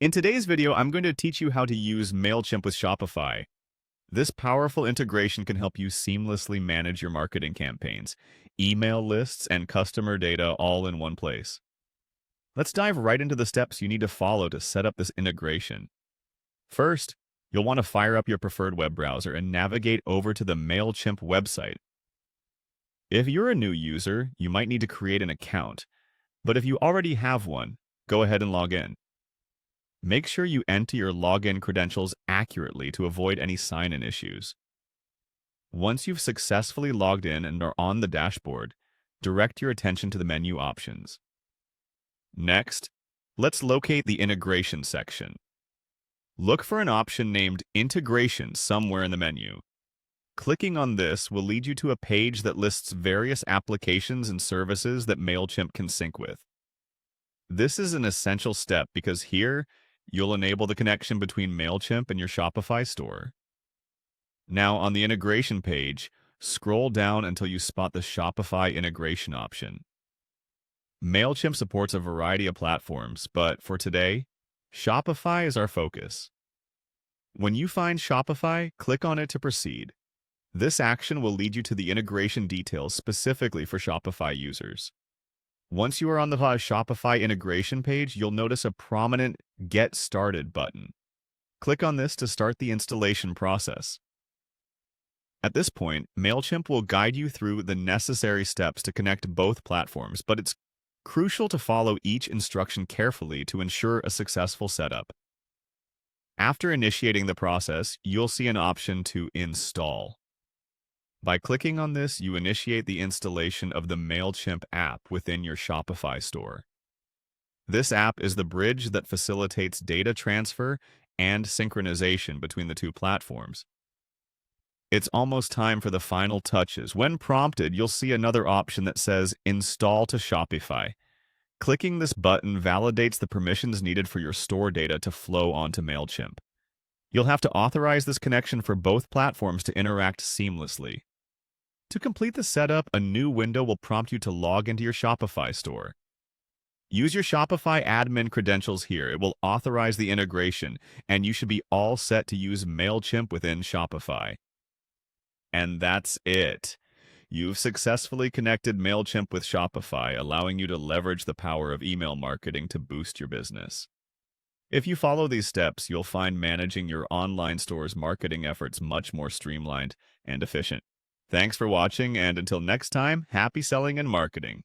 In today's video, I'm going to teach you how to use Mailchimp with Shopify. This powerful integration can help you seamlessly manage your marketing campaigns, email lists, and customer data all in one place. Let's dive right into the steps you need to follow to set up this integration. First, you'll want to fire up your preferred web browser and navigate over to the Mailchimp website. If you're a new user, you might need to create an account, but if you already have one, go ahead and log in. Make sure you enter your login credentials accurately to avoid any sign-in issues. Once you've successfully logged in and are on the dashboard, direct your attention to the menu options. Next, let's locate the integration section. Look for an option named Integration somewhere in the menu. Clicking on this will lead you to a page that lists various applications and services that Mailchimp can sync with. This is an essential step because here, you'll enable the connection between Mailchimp and your Shopify store. Now, on the integration page, scroll down until you spot the Shopify integration option. Mailchimp supports a variety of platforms, but for today, Shopify is our focus. When you find Shopify, click on it to proceed. This action will lead you to the integration details specifically for Shopify users. Once you are on the Shopify integration page, you'll notice a prominent Get Started button. Click on this to start the installation process. At this point, Mailchimp will guide you through the necessary steps to connect both platforms, but it's crucial to follow each instruction carefully to ensure a successful setup. After initiating the process, you'll see an option to install. By clicking on this, you initiate the installation of the Mailchimp app within your Shopify store. This app is the bridge that facilitates data transfer and synchronization between the two platforms. It's almost time for the final touches. When prompted, you'll see another option that says Install to Shopify. Clicking this button validates the permissions needed for your store data to flow onto Mailchimp. You'll have to authorize this connection for both platforms to interact seamlessly. To complete the setup, a new window will prompt you to log into your Shopify store. Use your Shopify admin credentials here. It will authorize the integration, and you should be all set to use Mailchimp within Shopify. And that's it. You've successfully connected Mailchimp with Shopify, allowing you to leverage the power of email marketing to boost your business. If you follow these steps, you'll find managing your online store's marketing efforts much more streamlined and efficient. Thanks for watching, and until next time, happy selling and marketing.